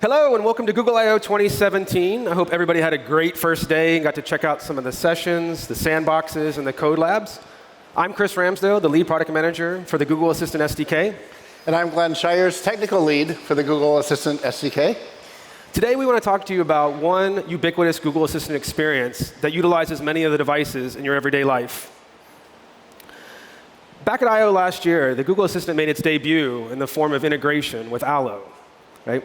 Hello, and welcome to Google I/O 2017. I hope everybody had a great first day and got to check out some of the sessions, the sandboxes, and the code labs. I'm Chris Ramsdale, the lead product manager for the Google Assistant SDK. And I'm Glenn Shires, technical lead for the Google Assistant SDK. Today, we want to talk to you about one ubiquitous Google Assistant experience that utilizes many of the devices in your everyday life. Back at I/O last year, the Google Assistant made its debut in the form of integration with Allo, right?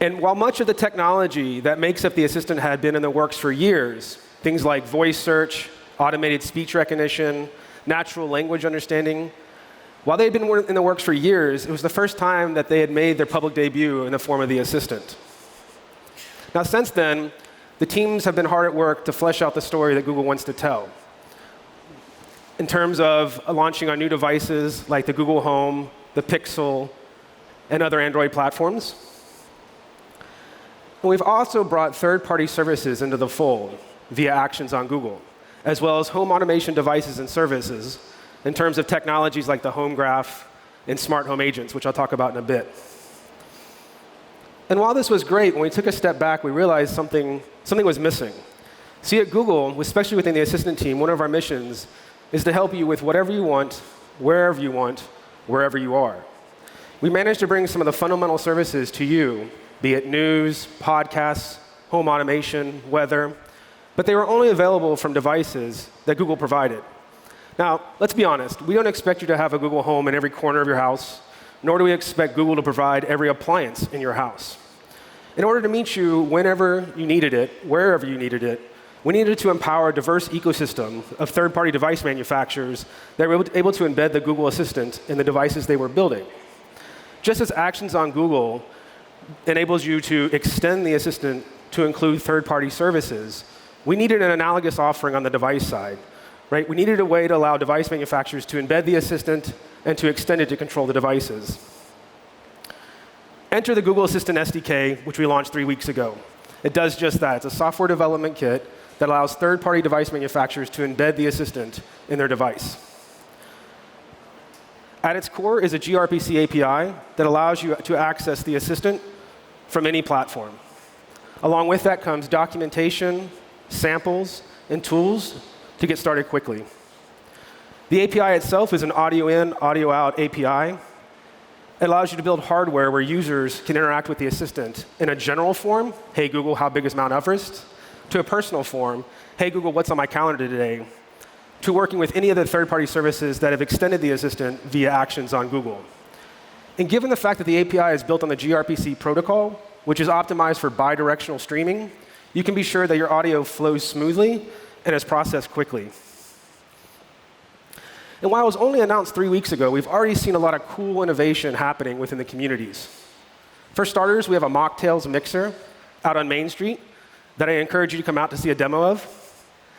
And while much of the technology that makes up the Assistant had been in the works for years, things like voice search, automated speech recognition, natural language understanding, while they had been in the works for years, it was the first time that they had made their public debut in the form of the Assistant. Now, since then, the teams have been hard at work to flesh out the story that Google wants to tell, in terms of launching on new devices like the Google Home, the Pixel, and other Android platforms. And we've also brought third-party services into the fold via Actions on Google, as well as home automation devices and services in terms of technologies like the Home Graph and smart home agents, which I'll talk about in a bit. And while this was great, when we took a step back, we realized something was missing. See, at Google, especially within the Assistant team, one of our missions is to help you with whatever you want, wherever you want, wherever you are. We managed to bring some of the fundamental services to you, be it news, podcasts, home automation, weather, but they were only available from devices that Google provided. Now, let's be honest. We don't expect you to have a Google Home in every corner of your house, nor do we expect Google to provide every appliance in your house. In order to meet you whenever you needed it, wherever you needed it, we needed to empower a diverse ecosystem of third-party device manufacturers that were able to embed the Google Assistant in the devices they were building. Just as Actions on Google enables you to extend the Assistant to include third-party services, we needed an analogous offering on the device side, right? We needed a way to allow device manufacturers to embed the Assistant and to extend it to control the devices. Enter the Google Assistant SDK, which we launched 3 weeks ago. It does just that. It's a software development kit that allows third-party device manufacturers to embed the Assistant in their device. At its core is a GRPC API that allows you to access the Assistant from any platform. Along with that comes documentation, samples, and tools to get started quickly. The API itself is an audio in, audio out API. It allows you to build hardware where users can interact with the Assistant in a general form, hey Google, how big is Mount Everest? To a personal form, hey Google, what's on my calendar today? To working with any of the third-party services that have extended the Assistant via Actions on Google. And given the fact that the API is built on the GRPC protocol, which is optimized for bidirectional streaming, you can be sure that your audio flows smoothly and is processed quickly. And while it was only announced 3 weeks ago, we've already seen a lot of cool innovation happening within the communities. For starters, we have a Mocktails mixer out on Main Street that I encourage you to come out to see a demo of.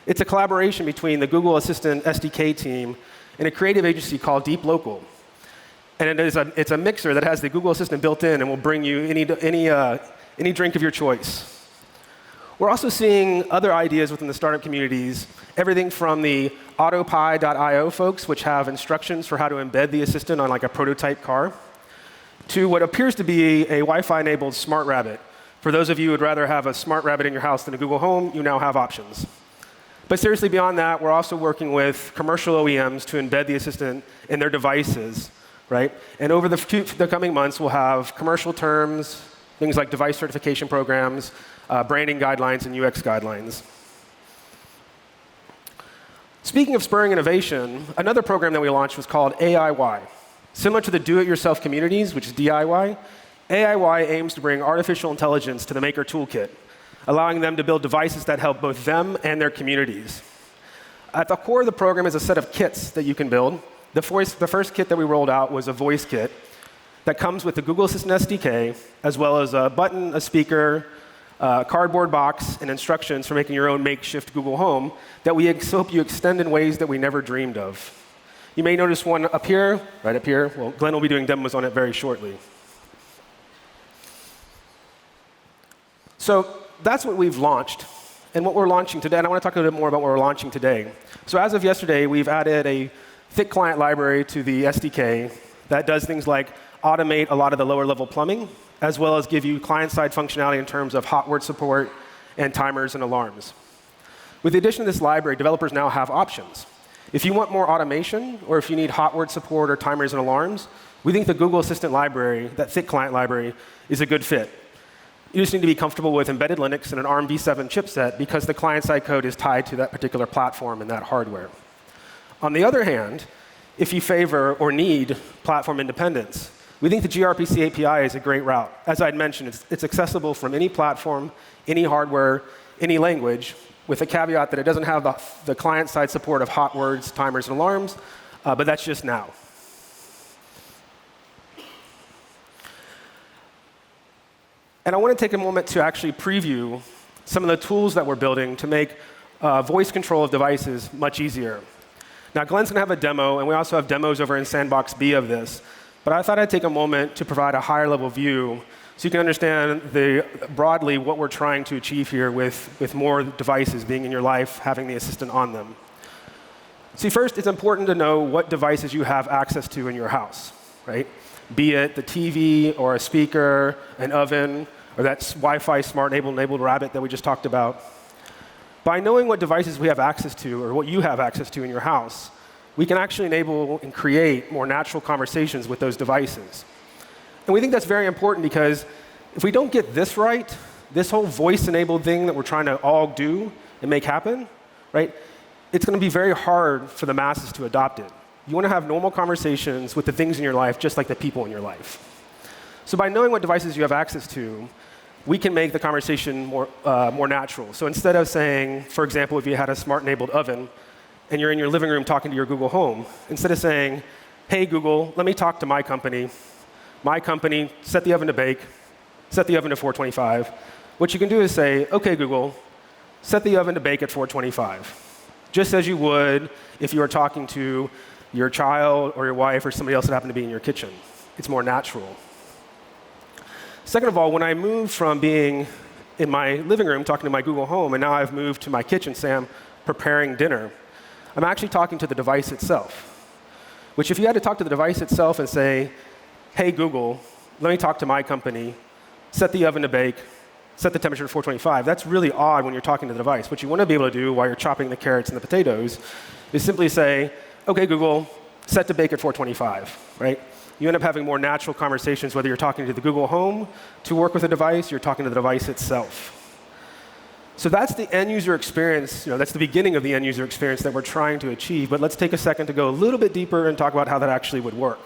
It's a collaboration between the Google Assistant SDK team and a creative agency called Deep Local. And it's a mixer that has the Google Assistant built in and will bring you any drink of your choice. We're also seeing other ideas within the startup communities, everything from the autopie.io folks, which have instructions for how to embed the Assistant on like a prototype car, to what appears to be a Wi-Fi-enabled smart rabbit. For those of you who would rather have a smart rabbit in your house than a Google Home, you now have options. But seriously, beyond that, we're also working with commercial OEMs to embed the Assistant in their devices, right? And over the coming months, we'll have commercial terms, things like device certification programs, branding guidelines, and UX guidelines. Speaking of spurring innovation, another program that we launched was called AIY. Similar to the do-it-yourself communities, which is DIY, AIY aims to bring artificial intelligence to the Maker Toolkit, allowing them to build devices that help both them and their communities. At the core of the program is a set of kits that you can build. The first kit that we rolled out was a voice kit that comes with the Google Assistant SDK, as well as a button, a speaker, a cardboard box, and instructions for making your own makeshift Google Home that we hope you extend in ways that we never dreamed of. You may notice one up here, right up here. Well, Glenn will be doing demos on it very shortly. So that's what we've launched and what we're launching today. And I want to talk a little bit more about what we're launching today. So as of yesterday, we've added a thick client library to the SDK that does things like automate a lot of the lower-level plumbing, as well as give you client-side functionality in terms of Hotword support and timers and alarms. With the addition of this library, developers now have options. If you want more automation, or if you need Hotword support or timers and alarms, we think the Google Assistant library, that thick client library, is a good fit. You just need to be comfortable with embedded Linux and an ARM v7 chipset because the client-side code is tied to that particular platform and that hardware. On the other hand, if you favor or need platform independence, we think the GRPC API is a great route. As I'd mentioned, it's accessible from any platform, any hardware, any language, with the caveat that it doesn't have the client-side support of Hotwords, timers, and alarms, but that's just now. And I want to take a moment to actually preview some of the tools that we're building to make voice control of devices much easier. Now, Glenn's going to have a demo, and we also have demos over in Sandbox B of this. But I thought I'd take a moment to provide a higher-level view so you can understand broadly what we're trying to achieve here with more devices being in your life, having the assistant on them. See, first, it's important to know what devices you have access to in your house, right? Be it the TV or a speaker, an oven, or that Wi-Fi smart-enabled rabbit that we just talked about. By knowing what devices we have access to, or what you have access to in your house, we can actually enable and create more natural conversations with those devices. And we think that's very important because if we don't get this right, this whole voice-enabled thing that we're trying to all do and make happen, right, it's going to be very hard for the masses to adopt it. You want to have normal conversations with the things in your life just like the people in your life. So by knowing what devices you have access to, we can make the conversation more natural. So instead of saying, for example, if you had a smart-enabled oven and you're in your living room talking to your Google Home, instead of saying, hey, Google, let me talk to my company, set the oven to bake, set the oven to 425, what you can do is say, OK, Google, set the oven to bake at 425, just as you would if you were talking to your child or your wife or somebody else that happened to be in your kitchen. It's more natural. Second of all, when I moved from being in my living room talking to my Google Home, and now I've moved to my kitchen, say I'm preparing dinner, I'm actually talking to the device itself. Which if you had to talk to the device itself and say, hey, Google, let me talk to my company, set the oven to bake, set the temperature to 425, that's really odd when you're talking to the device. What you want to be able to do while you're chopping the carrots and the potatoes is simply say, OK, Google, set to bake at 425, right? You end up having more natural conversations whether you're talking to the Google Home to work with a device, you're talking to the device itself. So that's the end user experience, that's the beginning of the end user experience that we're trying to achieve. But let's take a second to go a little bit deeper and talk about how that actually would work.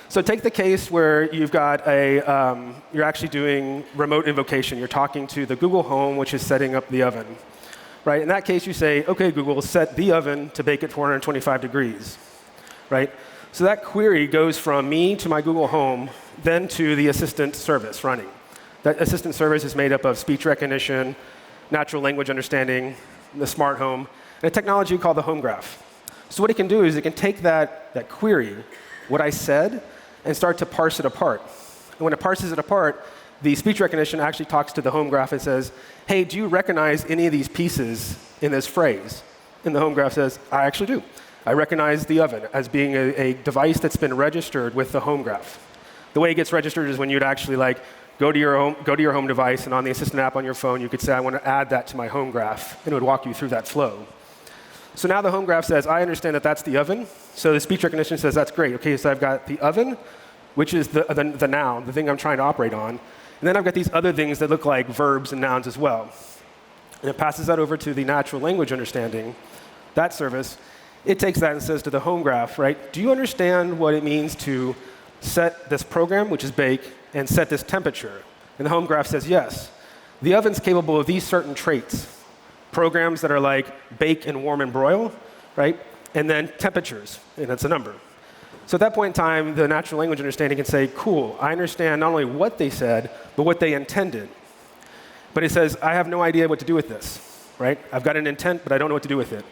So take the case where you've got you're actually doing remote invocation. You're talking to the Google Home, which is setting up the oven. Right? In that case, you say, OK, Google, set the oven to bake at 425 degrees. Right? So that query goes from me to my Google Home, then to the assistant service running. That assistant service is made up of speech recognition, natural language understanding, the smart home, and a technology called the home graph. So what it can do is it can take that query, what I said, and start to parse it apart. And when it parses it apart, the speech recognition actually talks to the home graph and says, hey, do you recognize any of these pieces in this phrase? And the home graph says, I actually do. I recognize the oven as being a device that's been registered with the home graph. The way it gets registered is when you'd actually go to your home device, and on the assistant app on your phone, you could say, I want to add that to my home graph, and it would walk you through that flow. So now the home graph says, I understand that that's the oven. So the speech recognition says, that's great. OK, so I've got the oven, which is the noun, the thing I'm trying to operate on. And then I've got these other things that look like verbs and nouns as well. And it passes that over to the natural language understanding, that service. It takes that and says to the home graph, right, do you understand what it means to set this program, which is bake, and set this temperature? And the home graph says, yes. The oven's capable of these certain traits. Programs that are like bake and warm and broil, right? And then temperatures, and that's a number. So at that point in time, the natural language understanding can say, cool, I understand not only what they said, but what they intended. But it says, I have no idea what to do with this, right? I've got an intent, but I don't know what to do with it.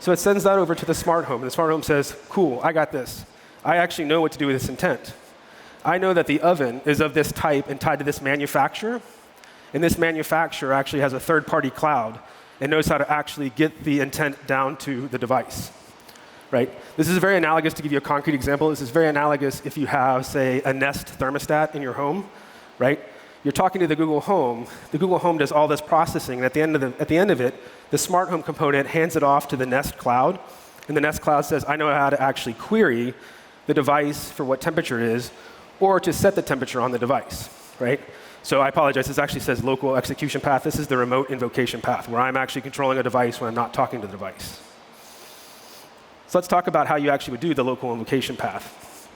So it sends that over to the smart home. And the smart home says, cool, I got this. I actually know what to do with this intent. I know that the oven is of this type and tied to this manufacturer. And this manufacturer actually has a third-party cloud and knows how to actually get the intent down to the device. right? This is very analogous, to give you a concrete example, this is very analogous if you have, say, a Nest thermostat in your home, right? You're talking to the Google Home. The Google Home does all this processing, and at the end of it, the smart home component hands it off to the Nest Cloud, and the Nest Cloud says, I know how to actually query the device for what temperature it is, or to set the temperature on the device, right? So I apologize, this actually says local execution path. This is the remote invocation path, where I'm actually controlling a device when I'm not talking to the device. So let's talk about how you actually would do the local invocation path.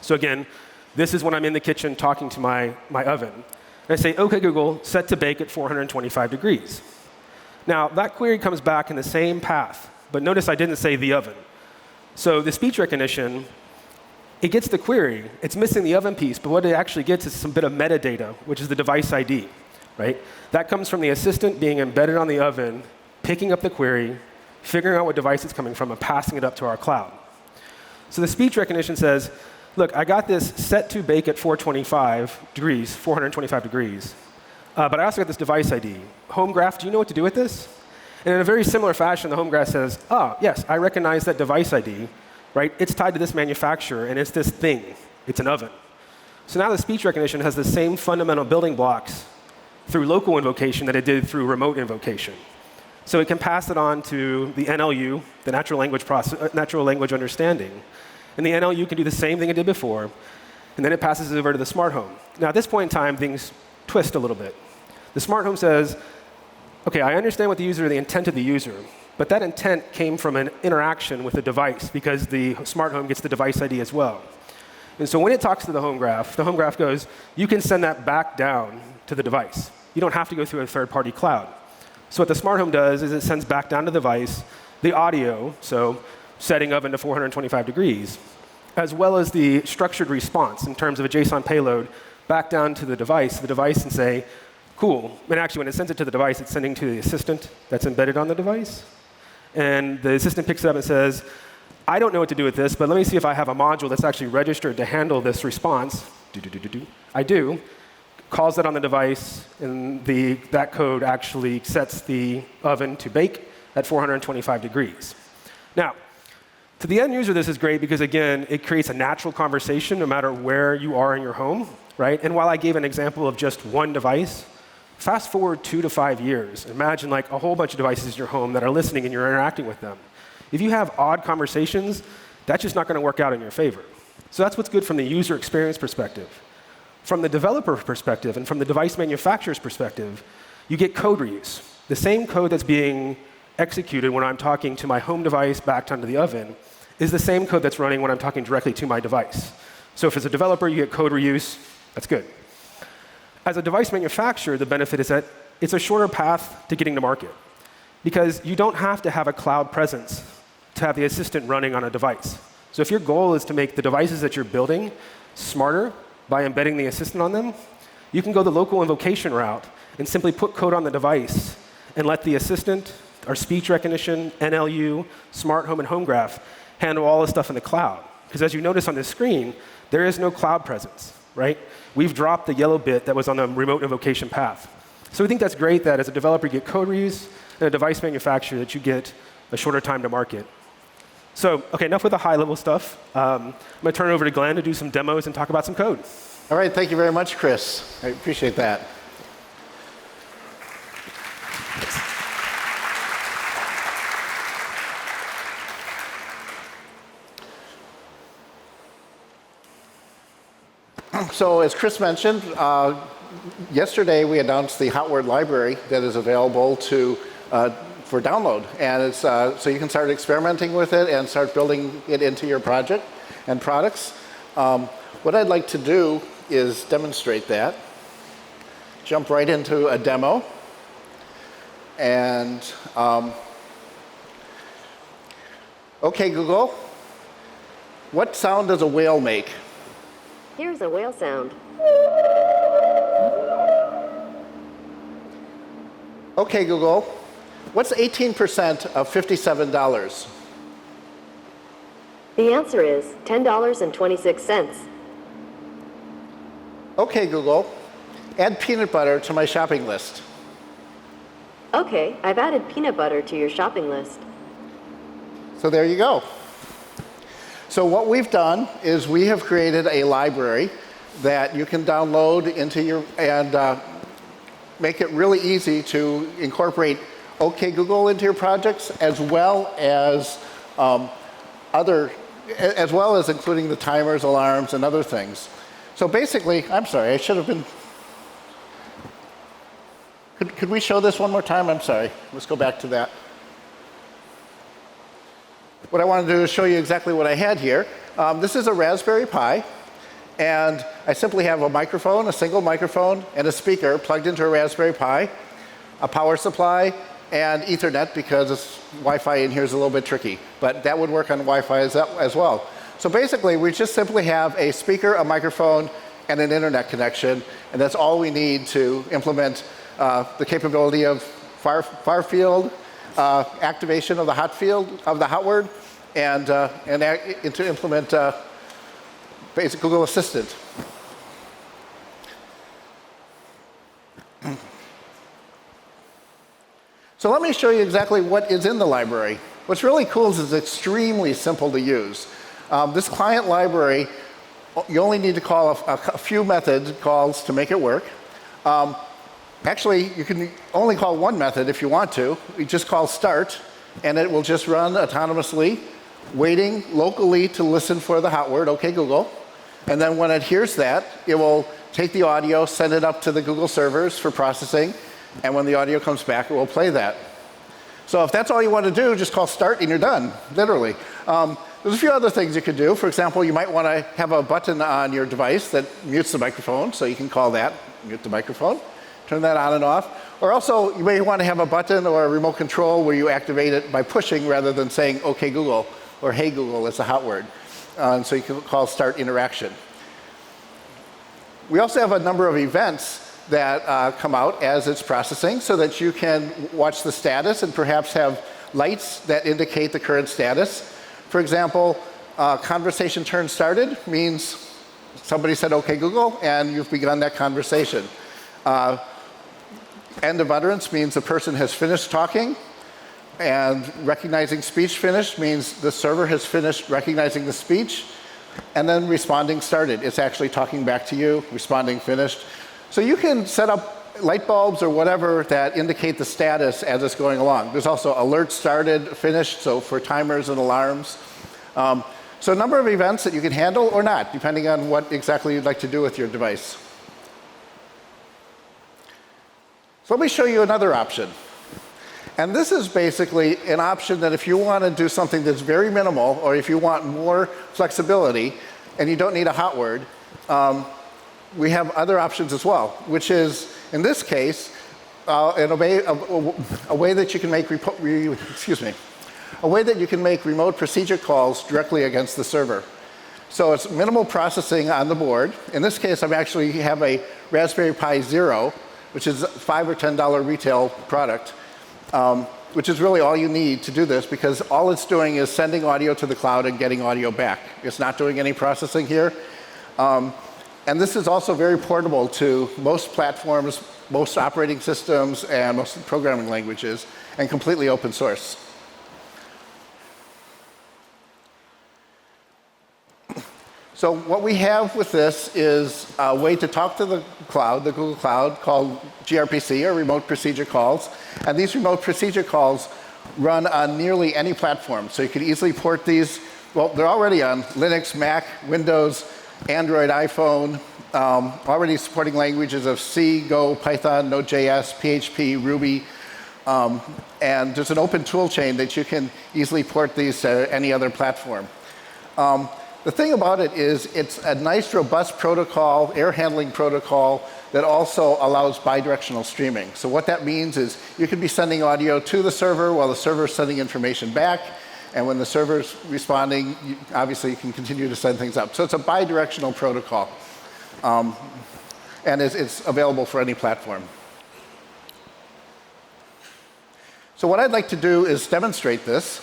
So again, this is when I'm in the kitchen talking to my oven. And I say, OK, Google, set to bake at 425 degrees. Now, that query comes back in the same path, but notice I didn't say the oven. So the speech recognition, it gets the query. It's missing the oven piece, but what it actually gets is some bit of metadata, which is the device ID, right? That comes from the assistant being embedded on the oven, picking up the query, figuring out what device it's coming from, and passing it up to our cloud. So the speech recognition says, look, I got this set to bake at 425 degrees, but I also got this device ID. Home graph, do you know what to do with this? And in a very similar fashion, the home graph says, yes, I recognize that device ID, right? It's tied to this manufacturer, and it's this thing. It's an oven. So now the speech recognition has the same fundamental building blocks through local invocation that it did through remote invocation. So it can pass it on to the NLU, the natural language understanding. And the NLU can do the same thing it did before, and then it passes it over to the smart home. Now, at this point in time, things twist a little bit. The smart home says, OK, I understand what the intent of the user, but that intent came from an interaction with the device, because the smart home gets the device ID as well. And so when it talks to the home graph goes, you can send that back down to the device. You don't have to go through a third-party cloud. So what the smart home does is it sends back down to the device the audio, so setting oven to 425 degrees, as well as the structured response in terms of a JSON payload back down to the device, and say, cool. And actually, when it sends it to the device, it's sending to the assistant that's embedded on the device. And the assistant picks it up and says, I don't know what to do with this, but let me see if I have a module that's actually registered to handle this response. I do. Calls that on the device, and that code actually sets the oven to bake at 425 degrees. Now, to the end user, this is great because, again, it creates a natural conversation no matter where you are in your home, right? And while I gave an example of just one device, fast forward 2 to 5 years. Imagine like a whole bunch of devices in your home that are listening and you're interacting with them. If you have odd conversations, that's just not going to work out in your favor. So that's what's good from the user experience perspective. From the developer perspective and from the device manufacturer's perspective, you get code reuse. The same code that's being executed when I'm talking to my home device back onto the oven is the same code that's running when I'm talking directly to my device. So if as a developer you get code reuse, that's good. As a device manufacturer, the benefit is that it's a shorter path to getting to market, because you don't have to have a cloud presence to have the assistant running on a device. So if your goal is to make the devices that you're building smarter by embedding the assistant on them, you can go the local invocation route and simply put code on the device and let the assistant, our speech recognition, NLU, smart home, and home graph handle all the stuff in the cloud. Because as you notice on this screen, there is no cloud presence, right? We've dropped the yellow bit that was on the remote invocation path. So we think that's great that as a developer you get code reuse, and a device manufacturer that you get a shorter time to market. So, OK, enough with the high-level stuff. I'm going to turn it over to Glenn to do some demos and talk about some code. All right, thank you very much, Chris. I appreciate that. So as Chris mentioned, yesterday we announced the Hotword library that is available for download. And it's, so you can start experimenting with it and start building it into your project and products. What I'd like to do is demonstrate that. Jump right into a demo. And OK, Google, what sound does a whale make? Here's a whale sound. OK, Google, what's 18% of $57? The answer is $10.26. OK, Google, add peanut butter to my shopping list. OK, I've added peanut butter to your shopping list. So there you go. So what we've done is we have created a library that you can download into your, and make it really easy to incorporate OK Google into your projects, as well as including the timers, alarms, and other things. So basically, I'm sorry, I should have been. Could we show this one more time? I'm sorry. Let's go back to that. What I want to do is show you exactly what I had here. This is a Raspberry Pi. And I simply have a microphone, a single microphone, and a speaker plugged into a Raspberry Pi, a power supply, and Ethernet, because Wi-Fi in here is a little bit tricky. But that would work on Wi-Fi as well. So basically, we just simply have a speaker, a microphone, and an internet connection. And that's all we need to implement the capability of far field, activation of the Hotword, and to implement basic Google Assistant. So let me show you exactly what is in the library. What's really cool is it's extremely simple to use. This client library, you only need to call a few method calls to make it work. Actually, you can only call one method if you want to. You just call start, and it will just run autonomously, waiting locally to listen for the hot word, OK Google. And then when it hears that, it will take the audio, send it up to the Google servers for processing, and when the audio comes back, it will play that. So if that's all you want to do, just call start and you're done, literally. There's a few other things you could do. For example, you might want to have a button on your device that mutes the microphone, so you can call that, mute the microphone, turn that on and off. Or also, you may want to have a button or a remote control where you activate it by pushing rather than saying OK Google or Hey Google as a hot word. So you can call start interaction. We also have a number of events that come out as it's processing so that you can watch the status and perhaps have lights that indicate the current status. For example, conversation turn started means somebody said OK Google and you've begun that conversation. End of utterance means the person has finished talking. And recognizing speech finished means the server has finished recognizing the speech. And then responding started. It's actually talking back to you, responding finished. So you can set up light bulbs or whatever that indicate the status as it's going along. There's also alert started, finished, so for timers and alarms. So a number of events that you can handle or not, depending on what exactly you'd like to do with your device. So let me show you another option. And this is basically an option that if you want to do something that's very minimal, or if you want more flexibility, and you don't need a hot word, we have other options as well, which is, in this case, a way that you can make remote procedure calls directly against the server. So it's minimal processing on the board. In this case, I actually have a Raspberry Pi Zero, which is a $5 or $10 retail product. Which is really all you need to do this, because all it's doing is sending audio to the cloud and getting audio back. It's not doing any processing here. And this is also very portable to most platforms, most operating systems, and most programming languages, and completely open source. So what we have with this is a way to talk to the cloud, the Google Cloud, called GRPC, or Remote Procedure Calls. And these remote procedure calls run on nearly any platform. So you could easily port these. Well, they're already on Linux, Mac, Windows, Android, iPhone, already supporting languages of C, Go, Python, Node.js, PHP, Ruby. And there's an open tool chain that you can easily port these to any other platform. The thing about it is it's a nice, robust protocol, air handling protocol, that also allows bidirectional streaming. So what that means is you can be sending audio to the server while the server is sending information back. And when the server's responding, obviously you can continue to send things up. So it's a bidirectional protocol. And it's available for any platform. So what I'd like to do is demonstrate this.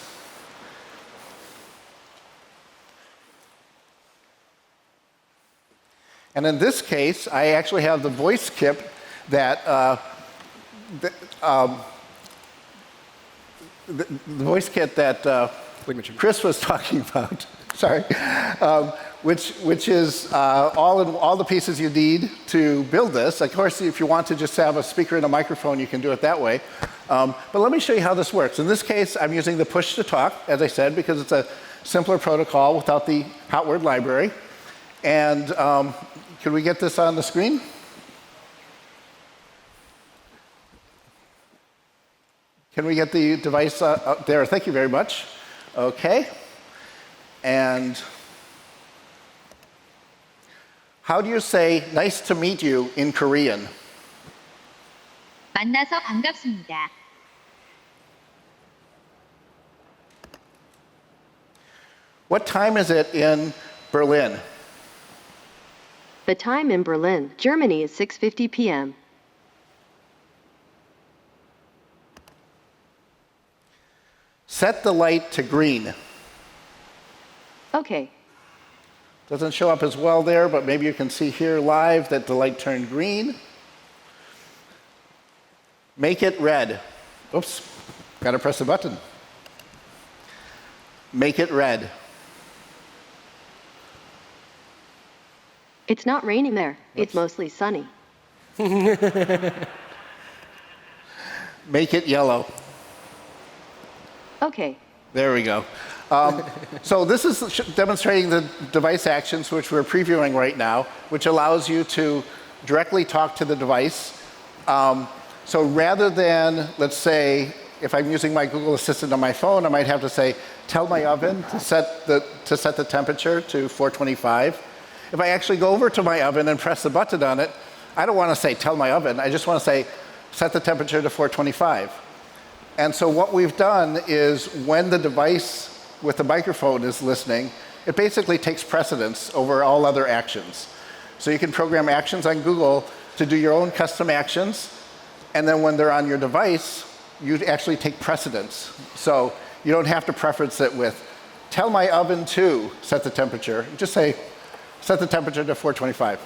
And in this case, I actually have the voice kit that the voice kit that Chris was talking about, sorry, which is all the pieces you need to build this. Of course, if you want to just have a speaker and a microphone, you can do it that way. But let me show you how this works. In this case, I'm using the push to talk, as I said, because it's a simpler protocol without the Hotword library. And can we get this on the screen? Can we get the device up there? Thank you very much. OK. And how do you say nice to meet you in Korean? 만나서 반갑습니다. What time is it in Berlin? The time in Berlin, Germany is 6:50 p.m. Set the light to green. Okay. Doesn't show up as well there, but maybe you can see here live that the light turned green. Make it red. Oops, got to press the button. Make it red. It's not raining there. It's mostly sunny. Make it yellow. Okay. There we go. So this is demonstrating the device actions, which we're previewing right now, which allows you to directly talk to the device. So rather than, let's say, if I'm using my Google Assistant on my phone, I might have to say, tell my oven to set the temperature to 425. If I actually go over to my oven and press the button on it, I don't want to say, tell my oven. I just want to say, set the temperature to 425. And so what we've done is when the device with the microphone is listening, it basically takes precedence over all other actions. So you can program actions on Google to do your own custom actions. And then when they're on your device, you actually take precedence. So you don't have to preference it with, tell my oven to set the temperature. Just say, set the temperature to 425.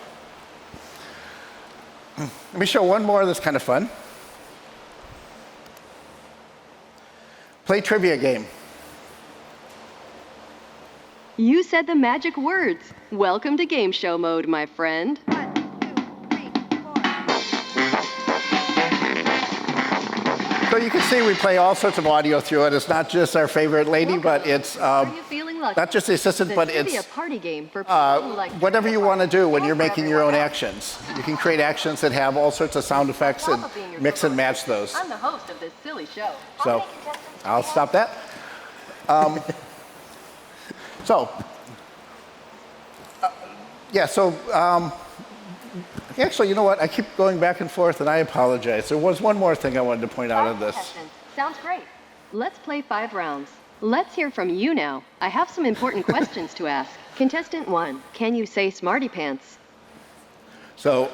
Let me show one more that's kind of fun. Play trivia game. You said the magic words. Welcome to game show mode, my friend. 1, 2, 3, 4. So you can see we play all sorts of audio through it. It's not just our favorite lady, but it's Are you feeling lucky? not just the assistant, The but trivia it's party game for people who like whatever you want to do when and you're for making your own everyone else. actions. You can create actions that have all sorts of sound effects and Stop being your mix and match those. I'm the host of this silly show. So I'll stop that. Actually, you know what? I keep going back and forth, and I apologize. There was one more thing I wanted to point out on this. Sounds great. Let's play 5 rounds. Let's hear from you now. I have some important questions to ask. Contestant 1, can you say smarty pants? So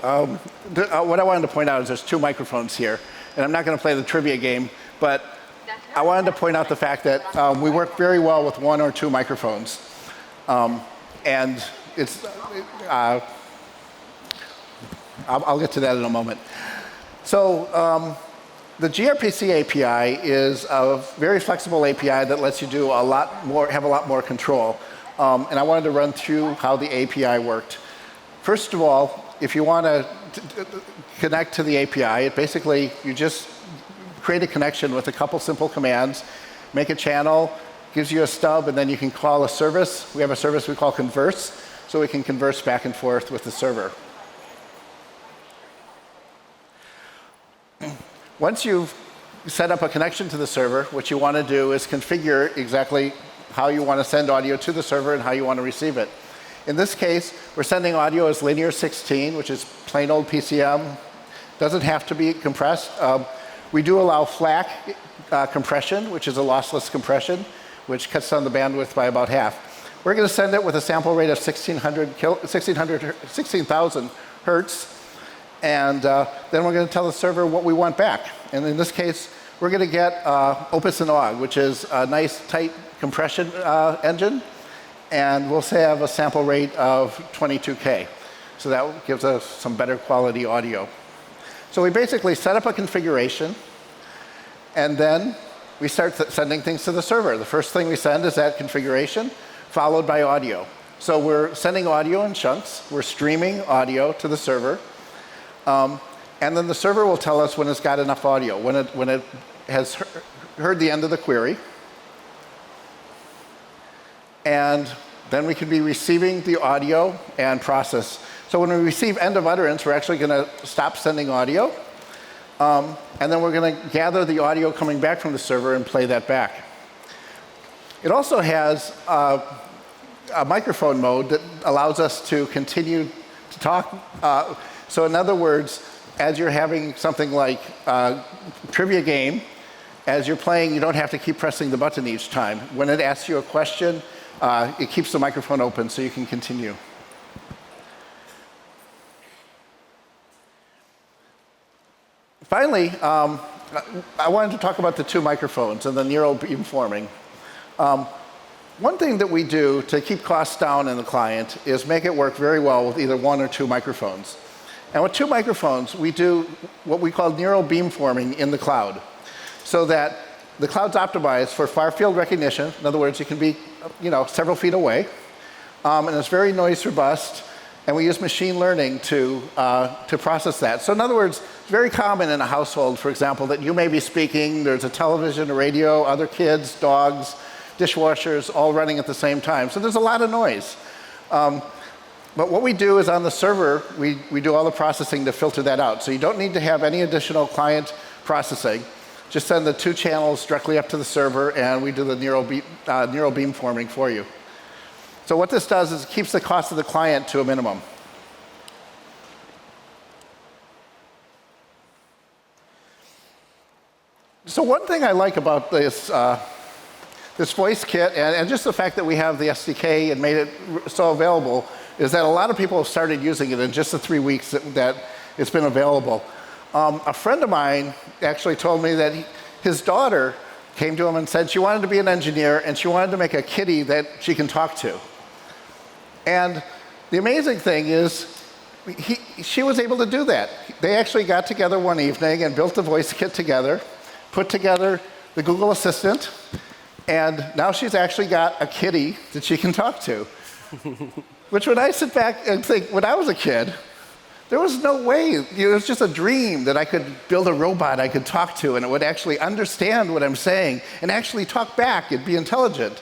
what I wanted to point out is there's 2 microphones here, and I'm not going to play the trivia game, but I wanted to point out the fact that we work very well with 1 or 2 microphones, and it's. I'll get to that in a moment. So the GRPC API is a very flexible API that lets you do a lot more, have a lot more control. And I wanted to run through how the API worked. First of all, if you want to connect to the API, it basically, you just create a connection with a couple simple commands, make a channel, gives you a stub, and then you can call a service. We have a service we call converse, so we can converse back and forth with the server. Once you've set up a connection to the server, what you want to do is configure exactly how you want to send audio to the server and how you want to receive it. In this case, we're sending audio as linear 16, which is plain old PCM. Doesn't have to be compressed. We do allow FLAC compression, which is a lossless compression, which cuts down the bandwidth by about half. We're going to send it with a sample rate of 16,000 hertz. And then we're going to tell the server what we want back. And in this case, we're going to get Opus and OGG, which is a nice, tight compression engine. And we'll say have a sample rate of 22K. So that gives us some better quality audio. So we basically set up a configuration. And then we start sending things to the server. The first thing we send is that configuration, followed by audio. So we're sending audio in chunks. We're streaming audio to the server. And then the server will tell us when it's got enough audio, when it has heard the end of the query. And then we can be receiving the audio and process. So when we receive end of utterance, we're actually going to stop sending audio. And then we're going to gather the audio coming back from the server and play that back. It also has a microphone mode that allows us to continue to talk. So in other words, as you're having something like a trivia game, as you're playing, you don't have to keep pressing the button each time. When it asks you a question, it keeps the microphone open so you can continue. Finally, I wanted to talk about the two microphones and the neural beamforming. One thing that we do to keep costs down in the client is make it work very well with either one or two microphones. And with two microphones, we do what we call neural beamforming in the cloud, so that the cloud's optimized for far field recognition. In other words, you can be several feet away. And it's very noise robust. And we use machine learning to process that. So in other words, it's very common in a household, for example, that you may be speaking, there's a television, a radio, other kids, dogs, dishwashers, all running at the same time. So there's a lot of noise. But what we do is on the server, we do all the processing to filter that out. So you don't need to have any additional client processing. Just send the two channels directly up to the server, and we do the neural beamforming for you. So what this does is it keeps the cost of the client to a minimum. So one thing I like about this voice kit, and just the fact that we have the SDK and made it so available, is that a lot of people have started using it in just the 3 weeks that it's been available. A friend of mine actually told me that his daughter came to him and said she wanted to be an engineer and she wanted to make a kitty that she can talk to. And the amazing thing is, she was able to do that. They actually got together one evening and built the voice kit together, put together the Google Assistant, and now she's actually got a kitty that she can talk to. Which when I sit back and think, when I was a kid, there was no way, it was just a dream that I could build a robot I could talk to and it would actually understand what I'm saying and actually talk back and be intelligent.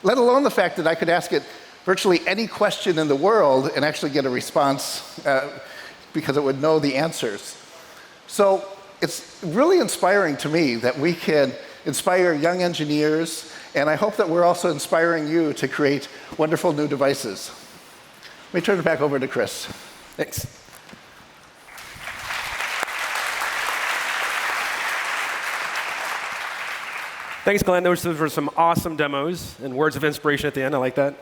Let alone the fact that I could ask it virtually any question in the world and actually get a response because it would know the answers. So it's really inspiring to me that we can inspire young engineers, and I hope that we're also inspiring you to create wonderful new devices. Let me turn it back over to Chris. Thanks. Thanks, Glenn. Those were some awesome demos and words of inspiration at the end. I like that.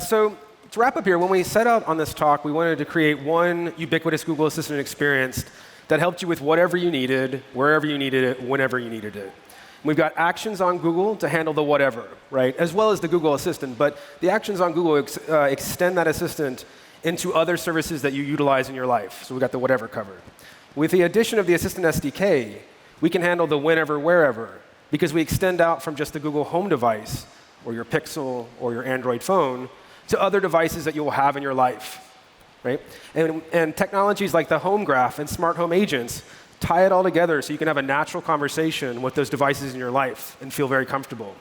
So to wrap up here, when we set out on this talk, we wanted to create one ubiquitous Google Assistant experience that helped you with whatever you needed, wherever you needed it, whenever you needed it. We've got actions on Google to handle the whatever, right, as well as the Google Assistant. But the actions on Google extend that assistant into other services that you utilize in your life. So we've got the whatever covered. With the addition of the Assistant SDK, we can handle the whenever, wherever, because we extend out from just the Google Home device or your Pixel or your Android phone to other devices that you will have in your life, right? And technologies like the Home Graph and smart home agents tie it all together so you can have a natural conversation with those devices in your life and feel very comfortable.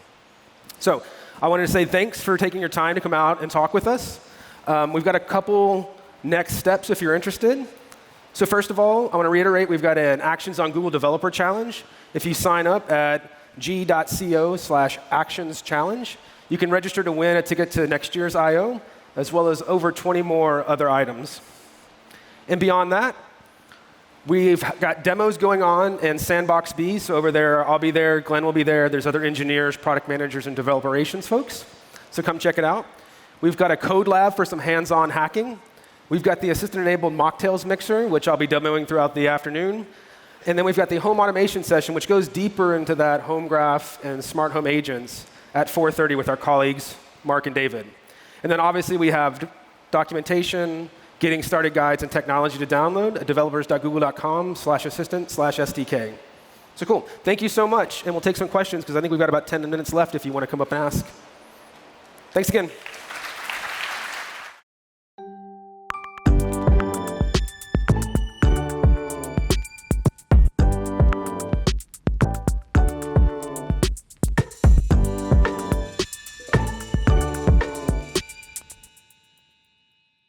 So I wanted to say thanks for taking your time to come out and talk with us. We've got a couple next steps if you're interested. So first of all, I want to reiterate, we've got an Actions on Google Developer Challenge. If you sign up at g.co/actionschallenge, you can register to win a ticket to next year's I/O, as well as over 20 more other items. And beyond that, we've got demos going on in Sandbox B. So over there, I'll be there, Glenn will be there. There's other engineers, product managers, and developer relations folks. So come check it out. We've got a code lab for some hands-on hacking. We've got the assistant-enabled mocktails mixer, which I'll be demoing throughout the afternoon. And then we've got the home automation session, which goes deeper into that home graph and smart home agents at 4:30 with our colleagues, Mark and David. And then obviously we have documentation, getting started guides, and technology to download at developers.google.com/assistant/SDK. So cool. Thank you so much. And we'll take some questions because I think we've got about 10 minutes left if you want to come up and ask. Thanks again.